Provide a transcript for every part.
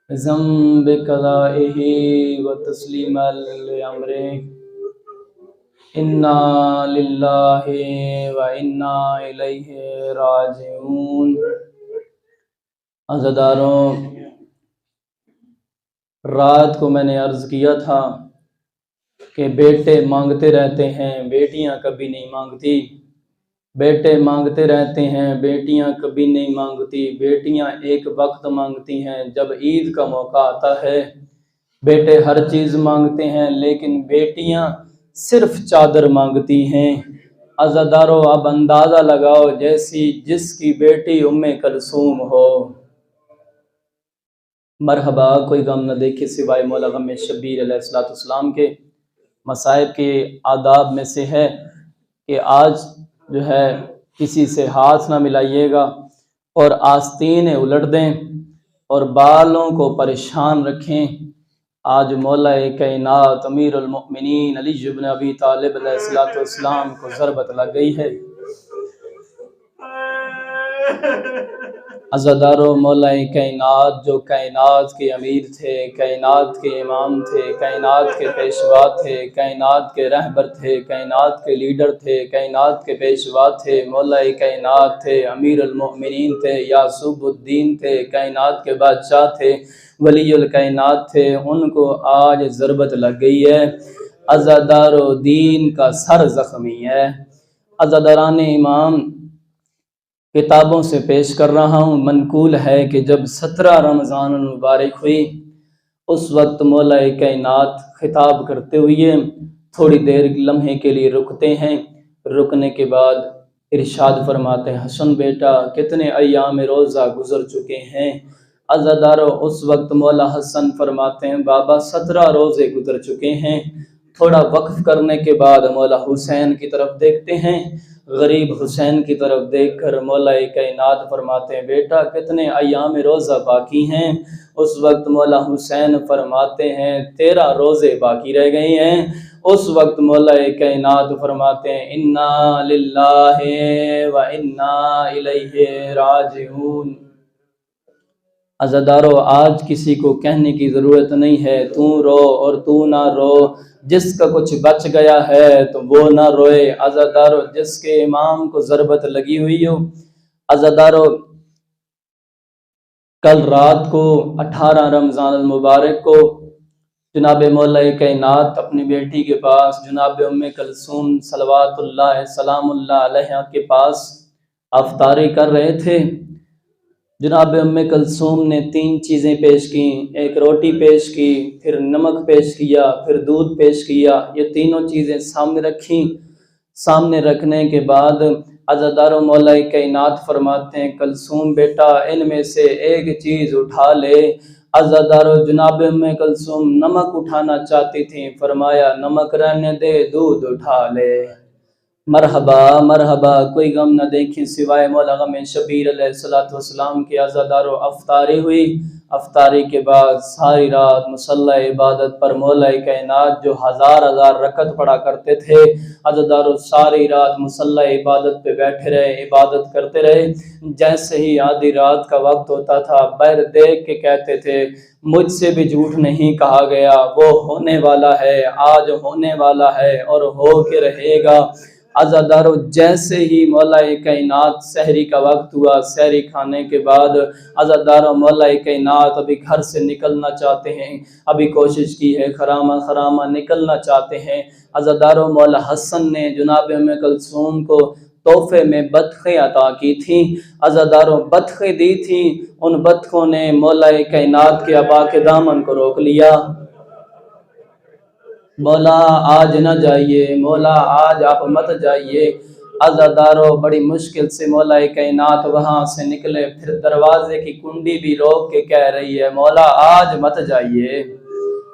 ذنب قضائه وتسلیم الامره انا للہ و انا الیہ راجعون۔ عزاداروں، رات کو میں نے عرض کیا تھا کہ بیٹے مانگتے رہتے ہیں، بیٹیاں کبھی نہیں مانگتی۔ بیٹے مانگتے رہتے ہیں، بیٹیاں کبھی نہیں مانگتی۔ بیٹیاں ایک وقت مانگتی ہیں جب عید کا موقع آتا ہے۔ بیٹے ہر چیز مانگتے ہیں لیکن بیٹیاں صرف چادر مانگتی ہیں۔ عزادارو، اب اندازہ لگاؤ جس کی بیٹی ام کلثوم ہو۔ مرحبا، کوئی غم نہ دیکھے سوائے مولا غم شبیر علیہ السلام کے۔ مصائب کے آداب میں سے ہے کہ آج جو ہے کسی سے ہاتھ نہ ملائیے گا اور آستینیں الٹ دیں اور بالوں کو پریشان رکھیں۔ آج مولا کائنات امیر المؤمنین علی بن ابی طالب علیہ السلام کو ضربت لگ گئی ہے۔ عزادارو، مولا کائنات جو کائنات کے امیر تھے، کائنات کے امام تھے، کائنات کے پیشوا تھے، کائنات کے رہبر تھے، کائنات کے لیڈر تھے، کائنات کے پیشوا تھے، مولا کائنات تھے، امیر المؤمنین تھے، یعصوب الدین تھے، کائنات کے بادشاہ تھے، ولی الکائنات تھے، ان کو آج ضربت لگ گئی ہے۔ عزادارو، دین کا سر زخمی ہے۔ عزاداران امام، کتابوں سے پیش کر رہا ہوں، منقول ہے کہ جب 17 رمضان المبارک ہوئی اس وقت مولا کائنات خطاب کرتے ہوئے تھوڑی دیر لمحے کے لیے رکتے ہیں۔ رکنے کے بعد ارشاد فرماتے ہیں، حسن بیٹا کتنے ایام روزہ گزر چکے ہیں۔ عزادارو، اس وقت مولا حسن فرماتے ہیں، بابا 17 روزے گزر چکے ہیں۔ تھوڑا وقف کرنے کے بعد مولا حسین کی طرف دیکھتے ہیں، غریب حسین کی طرف دیکھ کر مولا کائنات فرماتے ہیں، بیٹا کتنے ایام روزہ باقی ہیں۔ اس وقت مولا حسین فرماتے ہیں، 13 روزے باقی رہ گئے ہیں۔ اس وقت مولا کائنات فرماتے ہیں، انا للہ و انا الیہ راجعون۔ عزادارو، آج کسی کو کہنے کی ضرورت نہیں ہے تو رو اور تو نہ رو، جس کا کچھ بچ گیا ہے تو وہ نہ روئے۔ عزادارو، جس کے امام کو ضربت لگی ہوئی ہو، عزادارو کل رات کو 18 رمضان المبارک کو جناب مولا کائنات اپنی بیٹی کے پاس جناب ام کلثوم صلوات اللہ سلام اللہ علیہ کے پاس افطاری کر رہے تھے۔ جناب ام کلثوم نے 3 چیزیں پیش کی، ایک روٹی پیش کی، پھر نمک پیش کیا، پھر دودھ پیش کیا۔ یہ تینوں چیزیں سامنے رکھیں۔ سامنے رکھنے کے بعد عزادارو، مولا کائنات فرماتے ہیں، کلثوم بیٹا ان میں سے ایک چیز اٹھا لے۔ عزادارو، جناب ام کلثوم نمک اٹھانا چاہتی تھیں، فرمایا نمک رہنے دے، دودھ اٹھا لے۔ مرحبا مرحبا، کوئی غم نہ دیکھیں سوائے مولا غم شبیر علیہ السلام کے۔ عزادارو، افطاری ہوئی۔ افطاری کے بعد ساری رات مصلی عبادت پر مولا کائنات جو ہزار رکعت پڑھا کرتے تھے، عزادارو ساری رات مصلی عبادت پہ بیٹھے رہے، عبادت کرتے رہے۔ جیسے ہی آدھی رات کا وقت ہوتا تھا، بہر دیکھ کے کہتے تھے، مجھ سے بھی جھوٹ نہیں کہا گیا، وہ ہونے والا ہے، آج ہونے والا ہے اور ہو کے رہے گا۔ عزادارو، جیسے ہی مولا کائنات سحری کا وقت ہوا، سحری کھانے کے بعد عزادارو مولا کائنات ابھی گھر سے نکلنا چاہتے ہیں، ابھی کوشش کی ہے، خرامہ نکلنا چاہتے ہیں۔ عزادارو، مولا حسن نے جناب ام کلثوم کو تحفے میں بطخیں عطا کی تھیں۔ عزادارو، بطخیں دی تھیں، ان بطخوں نے مولا کائنات کے ابا کے دامن کو روک لیا۔ مولا آج نہ جائیے، مولا آج آپ مت جائیے۔ عزادارو، بڑی مشکل سے مولا کائنات وہاں سے نکلے، پھر دروازے کی کنڈی بھی روک کے کہہ رہی ہے، مولا آج مت جائیے،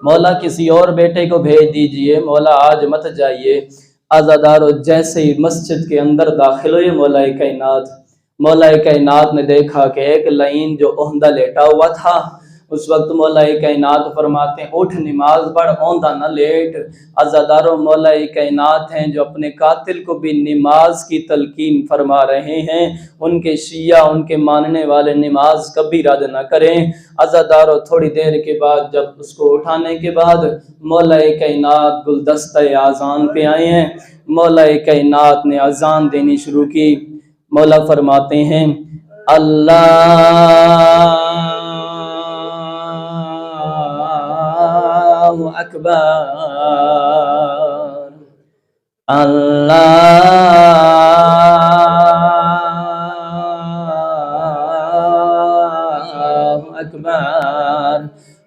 مولا کسی اور بیٹے کو بھیج دیجئے، مولا آج مت جائیے۔ عزادارو، جیسے ہی مسجد کے اندر داخل ہوئے مولا کائنات نے دیکھا کہ ایک لعین جو عہدہ لیٹا ہوا تھا، اس وقت مولا کائنات فرماتے ہیں اٹھ نماز پڑھ، اوندہ نہ لیٹ۔ عزاداروں مولا کائنات ہیں جو اپنے قاتل کو بھی نماز کی تلقین فرما رہے ہیں۔ ان کے شیعہ، ان کے ماننے والے نماز کبھی رد نہ کریں۔ عزاداروں تھوڑی دیر کے بعد جب اس کو اٹھانے کے بعد مولا کائنات گلدستہ اذان پہ آئے ہیں، مولا کائنات نے اذان دینی شروع کی۔ مولا فرماتے ہیں اللہ اکبر، اللہ اکبر۔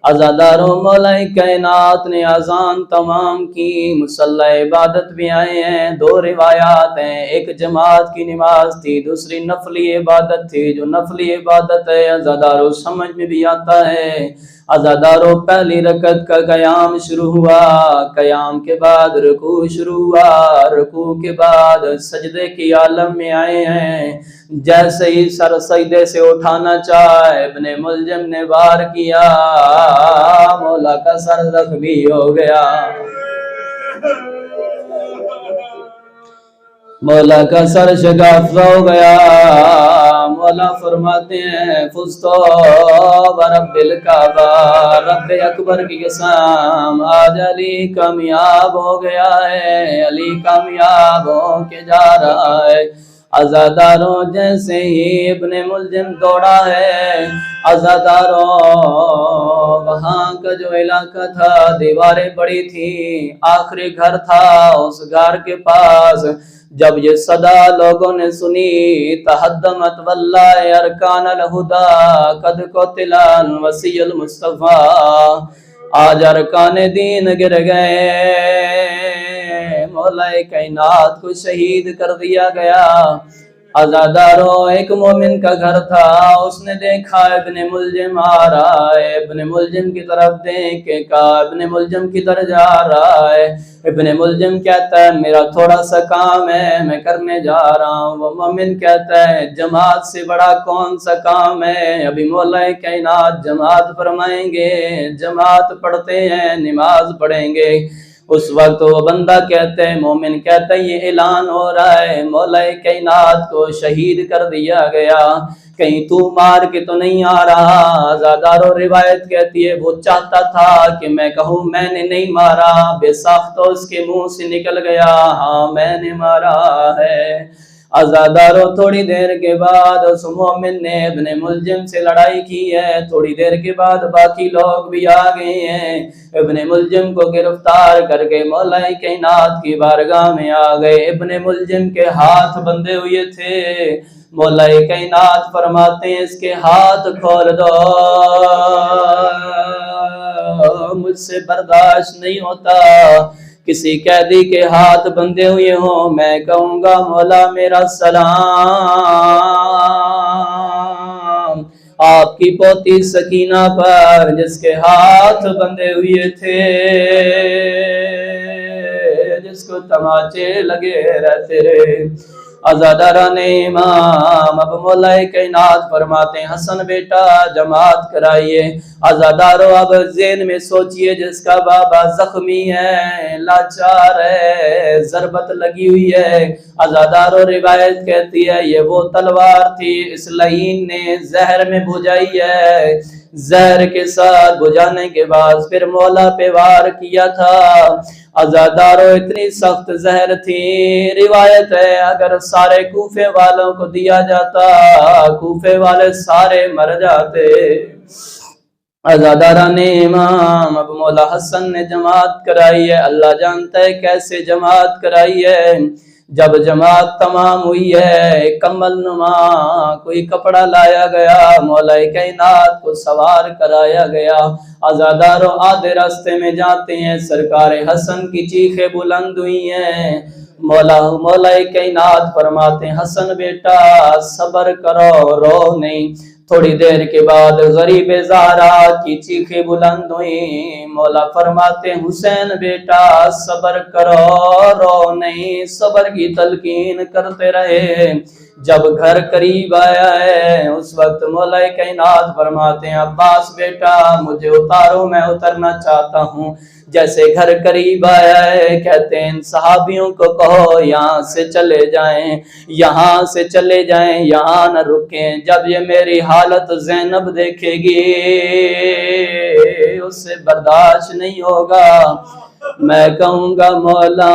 عزاداروں مولا کائنات نے اذان تمام کی، مصلی عبادت بھی آئے ہیں۔ دو روایات ہیں، ایک جماعت کی نماز تھی، دوسری نفلی عبادت تھی۔ جو نفلی عبادت ہے عزاداروں سمجھ میں بھی آتا ہے۔ عزاداروں پہلی رکعت کا قیام شروع ہوا، قیام کے بعد رکوع شروع ہوا، رکوع کے بعد سجدے کی عالم میں آئے ہیں۔ جیسے ہی سر سجدے سے اٹھانا چاہے ابن ملجم نے وار کیا، مولا کا سر زخمی ہو گیا، مولا کا سر شگاف ہو گیا۔ مولا فرماتے ہیں فزتو برب الکعبہ، رب اکبر کی قسم آج علی کامیاب ہو گیا ہے، علی کامیاب ہو کے جا رہا ہے۔ عزاداروں جیسے ہی ابن ملجم دوڑا ہے، عزاداروں وہاں کا جو علاقہ تھا دیواریں بڑی تھی، آخری گھر تھا، اس گھر کے پاس جب یہ صدا لوگوں نے سنی، تہدمت واللہ ارکان الہدی قد قتل الوصی المصطفیٰ، آج ارکان دین گر گئے، مولا کائنات کو شہید کر دیا گیا۔ عزاداروں ایک مومن کا گھر تھا، اس نے دیکھا ابن ملجم آ رہا ہے، ابن ملجم کی طرف دیکھ کے کہا ابن ملجم کدھر جا رہا ہے؟ ابن ملجم کہتا ہے میرا تھوڑا سا کام ہے، میں کرنے جا رہا ہوں۔ وہ مومن کہتا ہے جماعت سے بڑا کون سا کام ہے؟ ابھی مولا کائنات جماعت فرمائیں گے، جماعت پڑھتے ہیں، نماز پڑھیں گے۔ اس وقت وہ بندہ کہتے ہیں، مومن کہتا ہے یہ اعلان ہو رہا ہے مولا کائنات کو شہید کر دیا گیا، کہیں تو مار کے تو نہیں آ رہا؟ عزاداروں روایت کہتی ہے وہ چاہتا تھا کہ میں کہوں میں نے نہیں مارا، بے ساختہ اس کے منہ سے نکل گیا ہاں میں نے مارا ہے۔ عزاداروں تھوڑی دیر کے بعد اس مومن نے ابن ملجم سے لڑائی کی ہے، تھوڑی دیر کے بعد باقی لوگ بھی آ گئے ہیں، ابن ملجم کو گرفتار کر کے مولا کائنات کی بارگاہ میں آ گئے۔ ابن ملجم کے ہاتھ بندھے ہوئے تھے، مولا کائنات فرماتے ہیں اس کے ہاتھ کھول دو، مجھ سے برداشت نہیں ہوتا کسی قیدی کے ہاتھ بندھے ہوئے ہوں، میں کہوں گا مولا میرا سلام، آپ کی پوتی سکینہ پر جس کے ہاتھ بندھے ہوئے تھے، جس کو تماچے لگے رہتے رہے۔ عزاداران امام اب مولا کائنات فرماتے ہیں حسن بیٹا جماعت کرائیے۔ عزاداروں اب ذہن میں سوچئے جس کا بابا زخمی ہے، لاچار ہے، ضربت لگی ہوئی ہے۔ عزاداروں روایت کہتی ہے یہ وہ تلوار تھی اس لعین نے زہر میں بجھائی ہے، زہر کے ساتھ بجھانے کے بعد پھر مولا پہ وار کیا تھا۔ عزاداروں اتنی سخت زہر تھی، روایت ہے اگر سارے کوفے والوں کو دیا جاتا کوفے والے سارے مر جاتے۔ عزاداران امام اب مولا حسن نے جماعت کرائی ہے، اللہ جانتا ہے کیسے جماعت کرائی ہے۔ جب جماعت تمام ہوئی ہے کمل نما کوئی کپڑا لایا گیا، مولا کائنات کو سوار کرایا گیا۔ عزاداروں آدھے راستے میں جاتے ہیں سرکار حسن کی چیخیں بلند ہوئی ہیں، مولا کائنات فرماتے ہیں حسن بیٹا صبر کرو رو نہیں۔ تھوڑی دیر کے بعد غریب زہرا کی چیخیں بلند ہوئی، مولا فرماتے ہیں حسین بیٹا صبر کرو رو نہیں، صبر کی تلقین کرتے رہے۔ جب گھر قریب آیا ہے اس وقت مولا کائنات فرماتے ہیں عباس بیٹا مجھے اتارو میں اترنا چاہتا ہوں۔ جیسے گھر قریب آیا ہے کہتے ہیں صحابیوں کو کہو یہاں سے چلے جائیں، یہاں سے چلے جائیں، یہاں نہ رکیں۔ جب یہ میری حالت زینب دیکھے گی اس سے برداشت نہیں ہوگا، میں کہوں گا مولا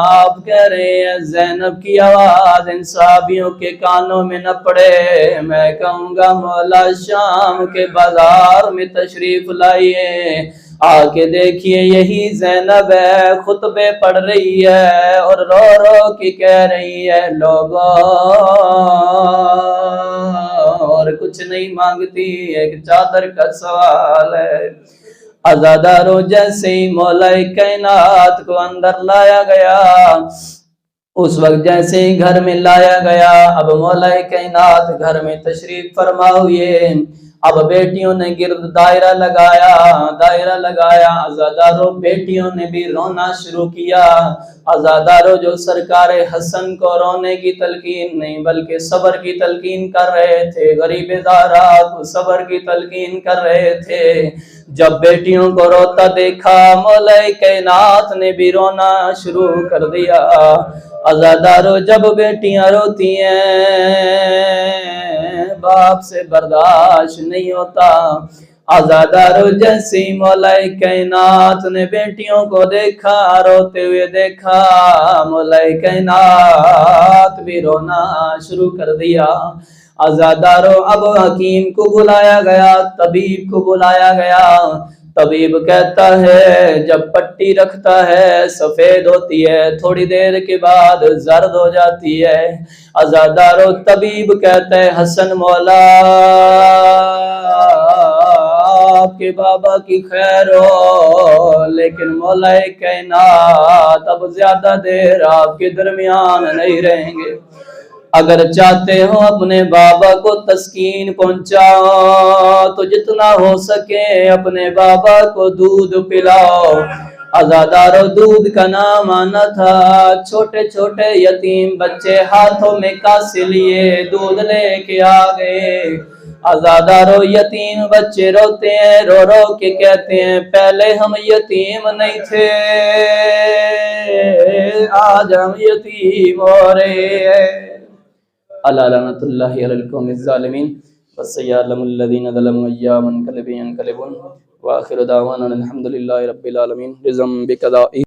آپ کہہ رہے ہیں زینب کی آواز ان صحابیوں کے کانوں میں نہ پڑے، میں کہوں گا مولا شام کے بازار میں تشریف لائیے، آ کے دیکھیے یہی زینب ہے خطبے پڑھ رہی ہے اور رو رو کے کہہ رہی ہے لوگوں اور کچھ نہیں مانگتی، ایک چادر کا سوال ہے۔ عزادارو جیسے ہی مولا کائنات کو اندر لایا گیا، اس وقت جیسے ہی گھر میں لایا گیا، اب مولا کائنات گھر میں تشریف فرما ہوئے، اب بیٹیوں نے گرد دائرہ لگایا، عزادارو بیٹیوں نے بھی رونا شروع کیا۔ عزادارو جو سرکار حسن کو رونے کی تلقین نہیں بلکہ صبر کی تلقین کر رہے تھے، غریب زہرا کو صبر کی تلقین کر رہے تھے، جب بیٹیوں کو روتا دیکھا مولا کائنات نے بھی رونا شروع کر دیا۔ عزادارو جب بیٹیاں روتی ہیں باپ سے برداشت نہیں ہوتا، عزادارو جیسی مولا کائنات نے بیٹیوں کو دیکھا روتے ہوئے دیکھا، مولا کائنات بھی رونا شروع کر دیا۔ عزادارو اب حکیم کو بلایا گیا، طبیب کو بلایا گیا، طبیب کہتا ہے جب پٹی رکھتا ہے سفید ہوتی ہے، تھوڑی دیر کے بعد زرد ہو جاتی ہے۔ عزادارو طبیب کہتا ہے حسن مولا آپ کے بابا کی خیر ہو، لیکن مولا کائنات اب زیادہ دیر آپ کے درمیان نہیں رہیں گے، اگر چاہتے ہو اپنے بابا کو تسکین پہنچاؤ تو جتنا ہو سکے اپنے بابا کو دودھ پلاؤ۔ عزادارو دودھ کا نام آنا تھا، چھوٹے چھوٹے یتیم بچے ہاتھوں میں کاسے لیے دودھ لے کے آ گئے۔ عزادارو یتیم بچے روتے ہیں، رو رو کے کہتے ہیں پہلے ہم یتیم نہیں تھے آج ہم یتیم ہو رہے ہیں۔ الا لعنۃ اللہ علی القوم الظالمین وسیعلم الذین ظلموا ایام انقلبون وآخر دعوانا الحمد للہ رب العالمین بذنب قضائی